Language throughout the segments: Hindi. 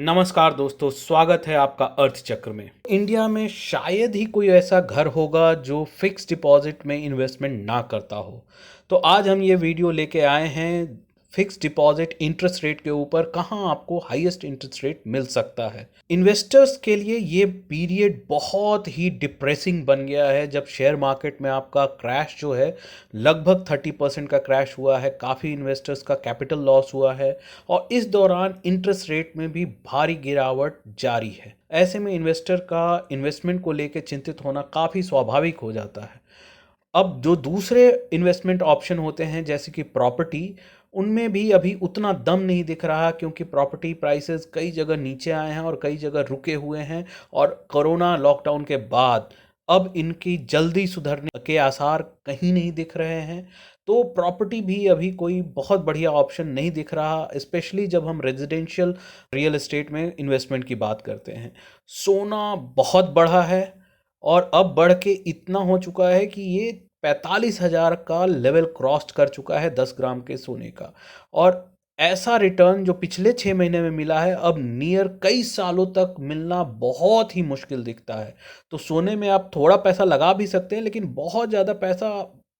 नमस्कार दोस्तों, स्वागत है आपका अर्थ चक्र में। इंडिया में शायद ही कोई ऐसा घर होगा जो फिक्स डिपॉजिट में इन्वेस्टमेंट ना करता हो। तो आज हम ये वीडियो लेके आए हैं फिक्स डिपॉजिट इंटरेस्ट रेट के ऊपर, कहाँ आपको हाईएस्ट इंटरेस्ट रेट मिल सकता है। इन्वेस्टर्स के लिए ये पीरियड बहुत ही डिप्रेसिंग बन गया है, जब शेयर मार्केट में आपका क्रैश जो है लगभग 30% का क्रैश हुआ है। काफ़ी इन्वेस्टर्स का कैपिटल लॉस हुआ है और इस दौरान इंटरेस्ट रेट में भी भारी गिरावट जारी है। ऐसे में इन्वेस्टर का इन्वेस्टमेंट को लेकर चिंतित होना काफ़ी स्वाभाविक हो जाता है। अब जो दूसरे इन्वेस्टमेंट ऑप्शन होते हैं जैसे कि प्रॉपर्टी, उनमें भी अभी उतना दम नहीं दिख रहा, क्योंकि प्रॉपर्टी प्राइसेस कई जगह नीचे आए हैं और कई जगह रुके हुए हैं। और कोरोना लॉकडाउन के बाद अब इनकी जल्दी सुधरने के आसार कहीं नहीं दिख रहे हैं। तो प्रॉपर्टी भी अभी कोई बहुत बढ़िया ऑप्शन नहीं दिख रहा, स्पेशली जब हम रेजिडेंशियल रियल एस्टेट में इन्वेस्टमेंट की बात करते हैं। सोना बहुत बढ़ा है और अब बढ़ के इतना हो चुका है कि ये 45,000 का लेवल क्रॉस कर चुका है 10 ग्राम के सोने का। और ऐसा रिटर्न जो पिछले 6 महीने में मिला है, अब नियर कई सालों तक मिलना बहुत ही मुश्किल दिखता है। तो सोने में आप थोड़ा पैसा लगा भी सकते हैं, लेकिन बहुत ज़्यादा पैसा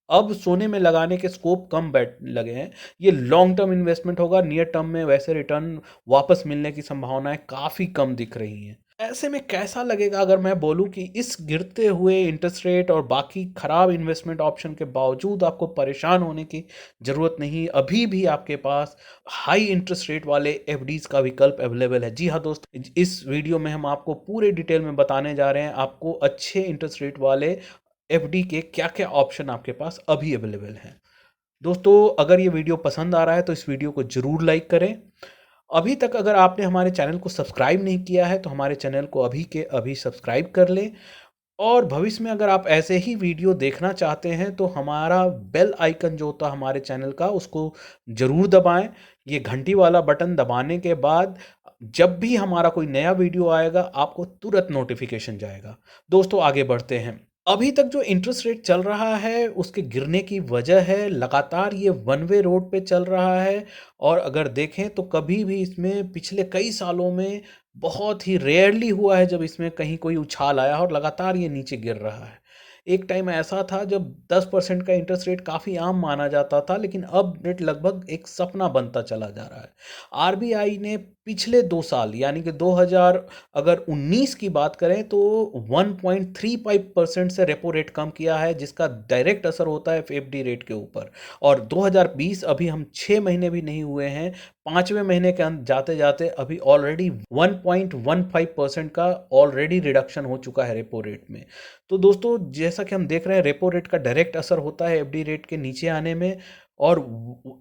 अब सोने में लगाने के स्कोप कम बैठ लगे हैं। ये लॉन्ग टर्म इन्वेस्टमेंट होगा, नियर टर्म में वैसे रिटर्न वापस मिलने की संभावनाएं काफ़ी कम दिख रही हैं। ऐसे में कैसा लगेगा अगर मैं बोलूं कि इस गिरते हुए इंटरेस्ट रेट और बाकी खराब इन्वेस्टमेंट ऑप्शन के बावजूद आपको परेशान होने की ज़रूरत नहीं। अभी भी आपके पास हाई इंटरेस्ट रेट वाले एफडीज का विकल्प अवेलेबल है। जी हाँ दोस्तों, इस वीडियो में हम आपको पूरे डिटेल में बताने जा रहे हैं आपको अच्छे इंटरेस्ट रेट वाले एफडी के क्या क्या ऑप्शन आपके पास अभी अवेलेबल हैं। दोस्तों, अगर ये वीडियो पसंद आ रहा है तो इस वीडियो को ज़रूर लाइक करें। अभी तक अगर आपने हमारे चैनल को सब्सक्राइब नहीं किया है तो हमारे चैनल को अभी के अभी सब्सक्राइब कर लें। और भविष्य में अगर आप ऐसे ही वीडियो देखना चाहते हैं तो हमारा बेल आइकन जो होता है हमारे चैनल का, उसको ज़रूर दबाएं। ये घंटी वाला बटन दबाने के बाद जब भी हमारा कोई नया वीडियो आएगा आपको तुरंत नोटिफिकेशन जाएगा। दोस्तों, आगे बढ़ते हैं। अभी तक जो इंटरेस्ट रेट चल रहा है उसके गिरने की वजह है लगातार ये वन वे रोड पे चल रहा है। और अगर देखें तो कभी भी इसमें पिछले कई सालों में बहुत ही रेयरली हुआ है जब इसमें कहीं कोई उछाल आया और लगातार ये नीचे गिर रहा है। एक टाइम ऐसा था जब 10% का इंटरेस्ट रेट काफ़ी आम माना जाता था, लेकिन अब रेट लगभग एक सपना बनता चला जा रहा है। आरबीआई ने पिछले 2 साल यानी कि 2019 की बात करें तो 1.35% से रेपो रेट कम किया है, जिसका डायरेक्ट असर होता है एफडी रेट के ऊपर। और 2020 अभी हम 6 महीने भी नहीं हुए हैं, 5वें महीने के अंत जाते जाते अभी ऑलरेडी 1.15% का ऑलरेडी रिडक्शन हो चुका है रेपो रेट में। तो दोस्तों, जैसा कि हम देख रहे हैं रेपो रेट का डायरेक्ट असर होता है एफडी रेट के नीचे आने में। और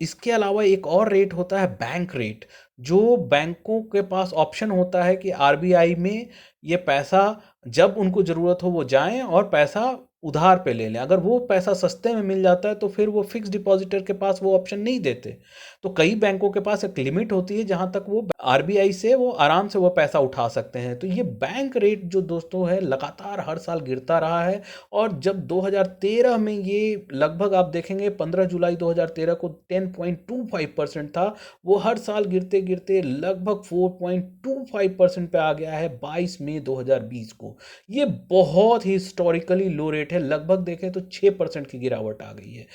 इसके अलावा एक और रेट होता है बैंक रेट, जो बैंकों के पास ऑप्शन होता है कि आरबीआई में ये पैसा जब उनको ज़रूरत हो वो जाएं और पैसा उधार पे ले लें। अगर वो पैसा सस्ते में मिल जाता है तो फिर वो फिक्स डिपॉजिटर के पास वो ऑप्शन नहीं देते। तो कई बैंकों के पास एक लिमिट होती है जहां तक वो आरबीआई से वो आराम से वो पैसा उठा सकते हैं। तो ये बैंक रेट जो दोस्तों है लगातार हर साल गिरता रहा है। और जब 2013 में ये लगभग आप देखेंगे 15 जुलाई 2013 को 10.25% था, वो हर साल गिरते गिरते लगभग 4.25% पे आ गया है 22 मई 2020 को। ये बहुत ही हिस्टोरिकली लो रेट है, लगभग देखें तो 6% की गिरावट आ गई है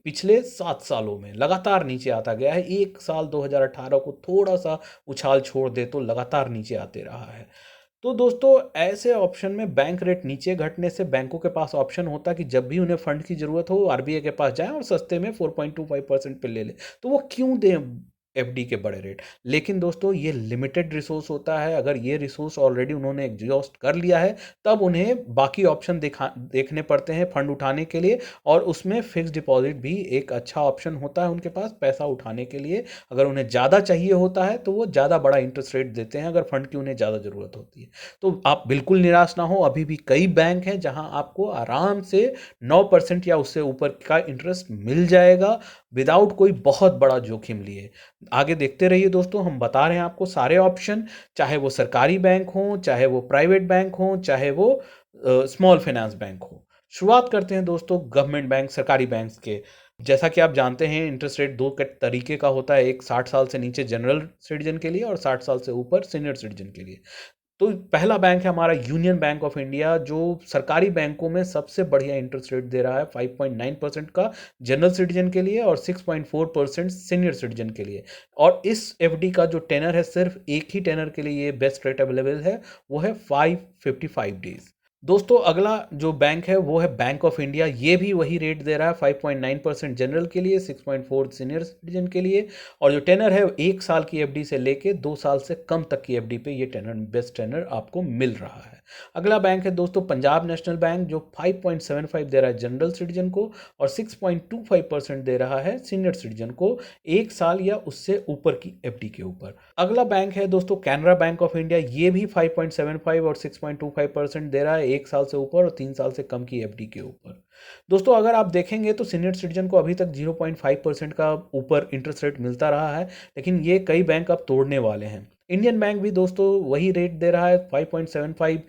पिछले 7 सालों में। लगातार नीचे आता गया है, एक साल 2018 को थोड़ा सा उछाल छोड़ दे तो लगातार नीचे आते रहा है। तो दोस्तों, ऐसे ऑप्शन में बैंक रेट नीचे घटने से बैंकों के पास ऑप्शन होता है कि जब भी उन्हें फंड की जरूरत हो आरबीआई के पास जाएं और सस्ते में 4.25% पे ले लें। तो वो क्यों दें एफडी के बड़े रेट? लेकिन दोस्तों, ये लिमिटेड रिसोर्स होता है। अगर ये रिसोर्स ऑलरेडी उन्होंने एग्जॉस्ट कर लिया है तब उन्हें बाकी ऑप्शन देखने पड़ते हैं फंड उठाने के लिए। और उसमें फिक्स डिपॉजिट भी एक अच्छा ऑप्शन होता है उनके पास पैसा उठाने के लिए। अगर उन्हें ज़्यादा चाहिए होता है तो वो ज़्यादा बड़ा इंटरेस्ट रेट देते हैं अगर फंड की उन्हें ज़्यादा ज़रूरत होती है। तो आप बिल्कुल निराश ना हो, अभी भी कई बैंक हैं जहां आपको आराम से 9% या उससे ऊपर का इंटरेस्ट मिल जाएगा विदाउट कोई बहुत बड़ा जोखिम लिए। आगे देखते रहिए दोस्तों, हम बता रहे हैं आपको सारे ऑप्शन, चाहे वो सरकारी बैंक हो, चाहे वो प्राइवेट बैंक हो, चाहे वो स्मॉल फाइनेंस बैंक हो। शुरुआत करते हैं दोस्तों गवर्नमेंट बैंक सरकारी बैंक के। जैसा कि आप जानते हैं इंटरेस्ट रेट दो तरीके का होता है, एक 60 साल से नीचे जनरल सिटीजन के लिए और 60 साल से ऊपर सीनियर सिटीजन के लिए। तो पहला बैंक है हमारा यूनियन बैंक ऑफ इंडिया, जो सरकारी बैंकों में सबसे बढ़िया इंटरेस्ट रेट दे रहा है, 5.9% का जनरल सिटीजन के लिए और 6.4% सीनियर सिटीजन के लिए। और इस एफडी का जो टेनर है, सिर्फ एक ही टेनर के लिए ये बेस्ट रेट अवेलेबल है, वो है 555 डेज। दोस्तों अगला जो बैंक है वो है बैंक ऑफ इंडिया। ये भी वही रेट दे रहा है, 5.9% जनरल के लिए, 6.4 सीनियर सिटीजन के लिए। और जो टेनर है, 1 साल की एफडी से लेके 2 साल से कम तक की एफडी पे ये टेनर, बेस्ट टेनर आपको मिल रहा है। अगला बैंक है दोस्तों पंजाब नेशनल बैंक, जो 5.75 दे रहा है जनरल सिटीजन को और 6.25% दे रहा है सीनियर सिटीजन को, 1 साल या उससे ऊपर की एफडी के ऊपर। अगला बैंक है दोस्तों कैनरा बैंक ऑफ इंडिया। ये भी 5.75 और 6.25% दे रहा है, 1 साल से ऊपर और 3 साल से कम की एफडी के ऊपर। दोस्तों अगर आप देखेंगे तो सीनियर सिटीजन को अभी तक 0.5% का ऊपर इंटरेस्ट रेट मिलता रहा है, लेकिन ये कई बैंक अब तोड़ने वाले हैं। इंडियन बैंक भी दोस्तों वही रेट दे रहा है, 5.75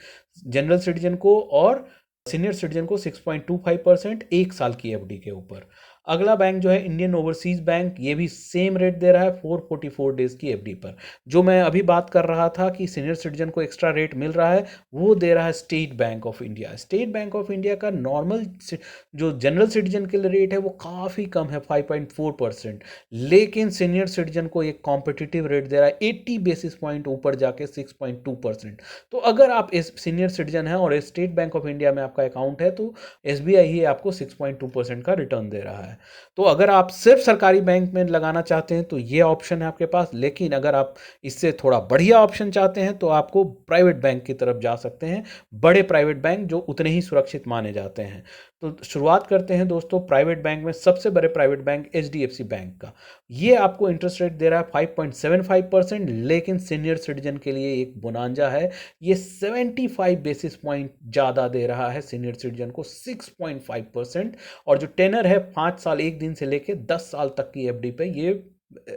जनरल सिटीजन को और सीनियर सिटीजन को 6.25%, 1 साल की एफडी के ऊपर। अगला बैंक जो है इंडियन ओवरसीज बैंक, ये भी सेम रेट दे रहा है 444 डेज की एफडी पर। जो मैं अभी बात कर रहा था कि सीनियर सिटीजन को एक्स्ट्रा रेट मिल रहा है, वो दे रहा है state bank of India. State bank of India का नॉर्मल जो जनरल सिटीजन के लिए रेट है वो काफ़ी कम है, 5.4%, लेकिन सीनियर सिटीजन को एक कॉम्पिटिटिव रेट दे रहा है 80 बेसिस पॉइंट ऊपर जाके 6.2%। तो अगर आप इस सीनियर सिटीजन हैं और स्टेट बैंक ऑफ इंडिया में आपका अकाउंट है, तो एसबीआई ही आपको 6.2% का रिटर्न दे रहा है। तो अगर आप सिर्फ सरकारी बैंक में लगाना चाहते हैं तो ये ऑप्शन है आपके पास, लेकिन अगर आप इससे थोड़ा बढ़िया ऑप्शन चाहते हैं तो आपको प्राइवेट बैंक की तरफ जा सकते हैं, बड़े प्राइवेट बैंक जो उतने ही सुरक्षित माने जाते हैं। तो शुरुआत करते हैं दोस्तों प्राइवेट बैंक में। सबसे बड़े प्राइवेट बैंक एचडीएफसी बैंक का, ये आपको इंटरेस्ट रेट दे रहा है 5.75%, लेकिन सीनियर सिटीजन के लिए एक बोनांजा है, ये 75 बेसिस पॉइंट ज़्यादा दे रहा है सीनियर सिटीजन को, 6.5%। और जो टेनर है 5 साल 1 दिन से लेके 10 साल तक की एफडी पे ये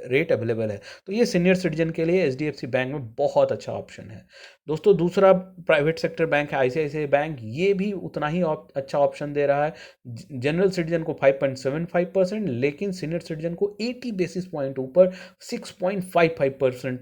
रेट अवेलेबल है। तो ये सीनियर सिटीजन के लिए एचडीएफसी बैंक में बहुत अच्छा ऑप्शन है। दोस्तों दूसरा प्राइवेट सेक्टर बैंक है आईसीआईसीआई बैंक, ये भी उतना ही अच्छा ऑप्शन दे रहा है। जनरल सिटीजन को 5.75%, लेकिन सीनियर सिटीजन को 80 बेसिस पॉइंट ऊपर 6.55%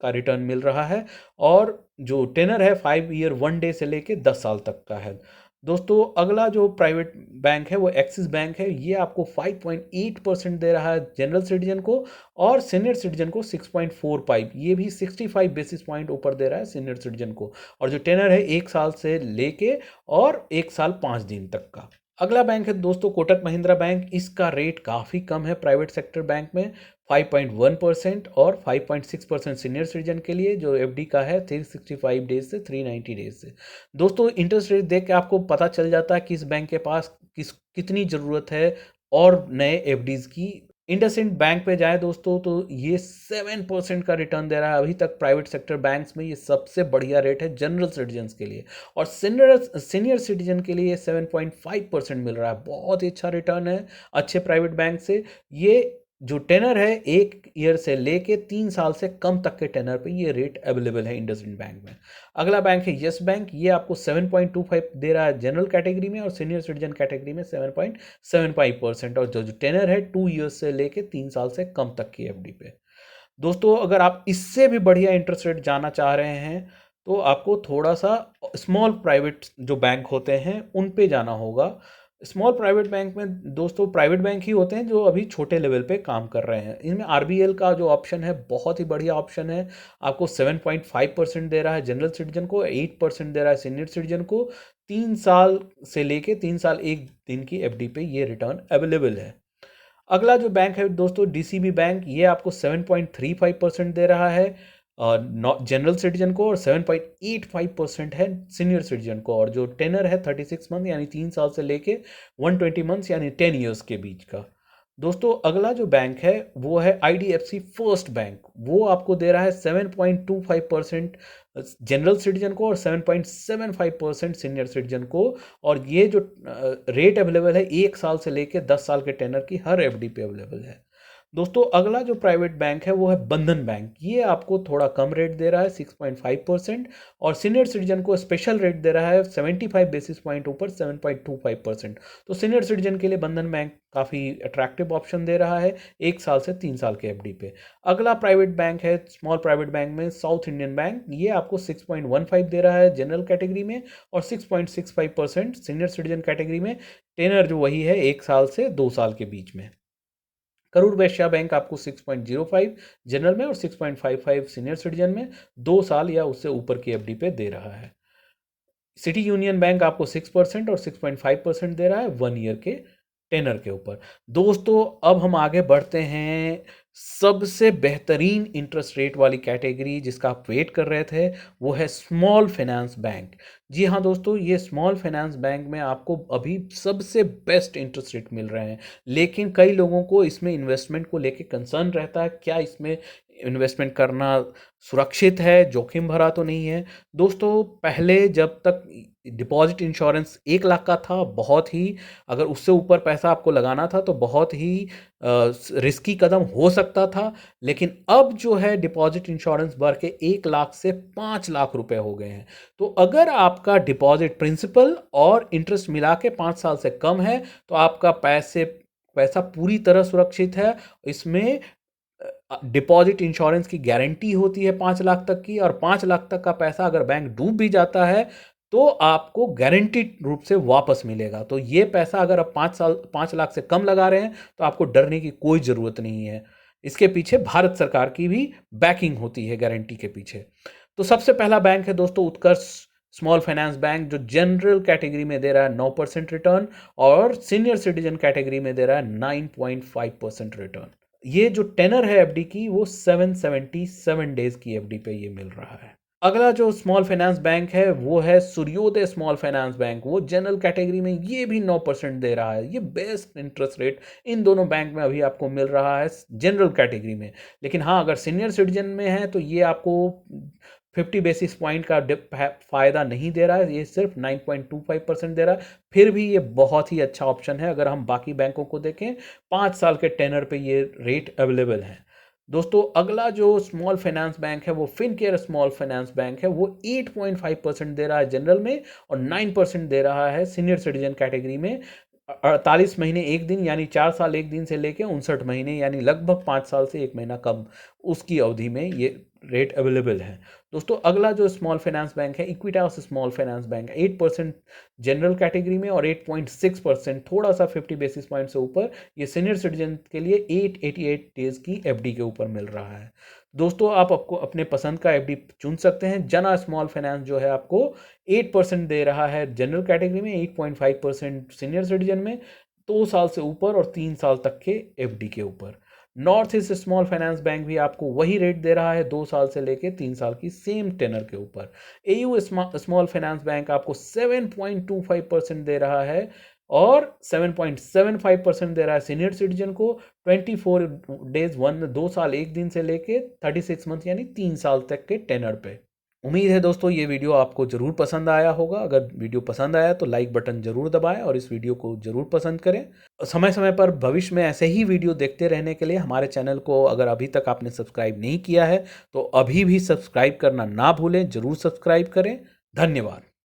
का रिटर्न मिल रहा है। और जो टेनर है 5 ईयर 1 डे से लेके 10 साल तक का है। दोस्तों अगला जो प्राइवेट बैंक है वो एक्सिस बैंक है, ये आपको 5.8% दे रहा है जनरल सिटीजन को और सीनियर सिटीजन को 6.45, ये भी 65 बेसिस पॉइंट ऊपर दे रहा है सीनियर सिटीजन को। और जो टेनर है 1 साल से लेके और 1 साल 5 दिन तक का। अगला बैंक है दोस्तों कोटक महिंद्रा बैंक, इसका रेट काफ़ी कम है प्राइवेट सेक्टर बैंक में, 5.1% और 5.6% सीनियर सिटीजन के लिए, जो एफडी का है 365 डेज से 390 डेज से। दोस्तों इंटरेस्ट रेट देख के आपको पता चल जाता है कि इस बैंक के पास कितनी ज़रूरत है और नए एफडीज़ की। इंडसइंड बैंक पे जाए दोस्तों तो ये 7% का रिटर्न दे रहा है अभी तक प्राइवेट सेक्टर बैंक्स में, ये सबसे बढ़िया रेट है जनरल सिटीजन्स के लिए। और सीनियर सिटीजन के लिए 7.5% मिल रहा है, बहुत ही अच्छा रिटर्न है अच्छे प्राइवेट बैंक से। ये जो टेनर है 1 ईयर से लेके 3 साल से कम तक के टेनर पे ये रेट अवेलेबल है इंडसइंड बैंक में। अगला बैंक है यस बैंक, ये आपको 7.25 दे रहा है जनरल कैटेगरी में और सीनियर सिटीजन कैटेगरी में 7.75%, और जो टेनर है 2 ईयर्स से लेके 3 साल से कम तक की एफडी पे। दोस्तों अगर आप इससे भी बढ़िया इंटरेस्ट रेट जाना चाह रहे हैं तो आपको थोड़ा सा स्मॉल प्राइवेट जो बैंक होते हैं उन पे जाना होगा। स्मॉल प्राइवेट बैंक में दोस्तों प्राइवेट बैंक ही होते हैं जो अभी छोटे लेवल पे काम कर रहे हैं। इनमें आरबीएल का जो ऑप्शन है बहुत ही बढ़िया ऑप्शन है, आपको 7.5% दे रहा है जनरल सिटीजन को, 8% दे रहा है सीनियर सिटीजन को, 3 साल से लेके 3 साल 1 दिन की एफडी पे ये रिटर्न अवेलेबल है। अगला जो बैंक है दोस्तों डीसीबी बैंक, ये आपको 7.35% दे रहा है जनरल सिटीजन को और 7.85% है सीनियर सिटीजन को, और जो टेनर है 36 मंथ यानी 3 साल से लेके 120 मंथ्स यानी 10 ईयर्स के बीच का। दोस्तों अगला जो बैंक है वो है आईडीएफसी फर्स्ट बैंक, वो आपको दे रहा है 7.25% जनरल सिटीजन को और 7.75% सीनियर सिटीजन को, और ये जो रेट अवेलेबल है 1 साल से लेके 10 साल के टेनर की हर एफडी पे अवेलेबल है। दोस्तों अगला जो प्राइवेट बैंक है वो है बंधन बैंक। ये आपको थोड़ा कम रेट दे रहा है 6.5%, और सीनियर सिटीजन को स्पेशल रेट दे रहा है 75 बेसिस पॉइंट ऊपर 7.25%। तो सीनियर सिटीजन के लिए बंधन बैंक काफ़ी अट्रैक्टिव ऑप्शन दे रहा है 1 साल से 3 साल के एफडी पे। अगला प्राइवेट बैंक है स्मॉल प्राइवेट बैंक में साउथ इंडियन बैंक। ये आपको 6.15 दे रहा है जनरल कैटेगरी में, और 6.65% सीनियर सिटीजन कैटेगरी में। टेनर जो वही है 1 साल से 2 साल के बीच में। करूर वैश्य बैंक आपको 6.05 जनरल में और 6.55 सीनियर सिटीजन में 2 साल या उससे ऊपर की एफडी पे दे रहा है। सिटी यूनियन बैंक आपको 6% और 6.5% दे रहा है 1 ईयर के टेनर के ऊपर। दोस्तों अब हम आगे बढ़ते हैं सबसे बेहतरीन इंटरेस्ट रेट वाली कैटेगरी जिसका आप वेट कर रहे थे, वो है स्मॉल फाइनेंस बैंक। जी हाँ दोस्तों, ये स्मॉल फाइनेंस बैंक में आपको अभी सबसे बेस्ट इंटरेस्ट रेट मिल रहे हैं, लेकिन कई लोगों को इसमें इन्वेस्टमेंट को लेके कंसर्न रहता है, क्या इसमें इन्वेस्टमेंट करना सुरक्षित है, जोखिम भरा तो नहीं है। दोस्तों पहले जब तक डिपॉजिट इंश्योरेंस 1 लाख का था, बहुत ही, अगर उससे ऊपर पैसा आपको लगाना था तो बहुत ही रिस्की कदम हो सकता था। लेकिन अब जो है डिपॉजिट इंश्योरेंस बढ़ के 1 लाख से 5 लाख रुपए हो गए हैं। तो अगर आपका डिपॉजिट प्रिंसिपल और इंटरेस्ट मिला के 5 साल से कम है तो आपका पैसा पूरी तरह सुरक्षित है। इसमें डिपॉजिट इंश्योरेंस की गारंटी होती है 5 लाख तक की, और 5 लाख तक का पैसा अगर बैंक डूब भी जाता है तो आपको गारंटीड रूप से वापस मिलेगा। तो ये पैसा अगर आप 5 लाख से कम लगा रहे हैं तो आपको डरने की कोई ज़रूरत नहीं है। इसके पीछे भारत सरकार की भी बैकिंग होती है गारंटी के पीछे। तो सबसे पहला बैंक है दोस्तों उत्कर्ष स्मॉल फाइनेंस बैंक, जो जनरल कैटेगरी में दे रहा है 9% रिटर्न, और सीनियर सिटीजन कैटेगरी में दे रहा है 9.5% रिटर्न। ये जो टेनर है एफडी की वो 777 डेज की एफडी पे ये मिल रहा है। अगला जो स्मॉल फाइनेंस बैंक है वो है सूर्योदय स्मॉल फाइनेंस बैंक। वो जनरल कैटेगरी में ये भी 9% दे रहा है। ये बेस्ट इंटरेस्ट रेट इन दोनों बैंक में अभी आपको मिल रहा है जनरल कैटेगरी में। लेकिन हाँ, अगर सीनियर सिटीजन में है तो ये आपको 50 बेसिस पॉइंट का फ़ायदा नहीं दे रहा है, ये सिर्फ 9.25% दे रहा है। फिर भी ये बहुत ही अच्छा ऑप्शन है। अगर हम बाकी बैंकों को देखें 5 साल के टेनर पे ये रेट अवेलेबल है। दोस्तों अगला जो स्मॉल फाइनेंस बैंक है वो फिनकेयर स्मॉल फाइनेंस बैंक है। वो 8.5% दे रहा है जनरल में और 9% दे रहा है सीनियर सिटीजन कैटेगरी में। 48 महीने 1 दिन यानी 4 साल 1 दिन से लेके 59 महीने यानी लगभग 5 साल से 1 महीना कम, उसकी अवधि में ये रेट अवेलेबल है। दोस्तों अगला जो स्मॉल फाइनेंस बैंक है Equitas small finance bank, 8% general category में और 8.6% थोड़ा सा 50 बेसिस पॉइंट से ऊपर, ये सीनियर सिटीजन के लिए 888 डेज की एफडी के ऊपर मिल रहा है। दोस्तों आप आपको अपने पसंद का एफडी चुन सकते हैं। जना स्मॉल फाइनेंस जो है आपको 8% दे रहा है जनरल कैटेगरी में, 8.5% सीनियर सिटीजन में, 2 साल से ऊपर और 3 साल तक के एफडी के ऊपर। North east small finance bank भी आपको वही रेट दे रहा है 2 साल से लेके 3 साल की सेम टेनर के ऊपर। एयू स्मॉल फाइनेंस बैंक आपको 7.25% दे रहा है और 7.75% दे रहा है सीनियर सिटीजन को। 24 डेज 2 साल 1 दिन से लेके 36 मंथ यानी 3 साल तक के टेनर पे। उम्मीद है दोस्तों ये वीडियो आपको ज़रूर पसंद आया होगा। अगर वीडियो पसंद आया तो लाइक बटन ज़रूर दबाएं और इस वीडियो को ज़रूर पसंद करें। समय समय पर भविष्य में ऐसे ही वीडियो देखते रहने के लिए हमारे चैनल को अगर अभी तक आपने सब्सक्राइब नहीं किया है तो अभी भी सब्सक्राइब करना ना भूलें, ज़रूर सब्सक्राइब करें। धन्यवाद।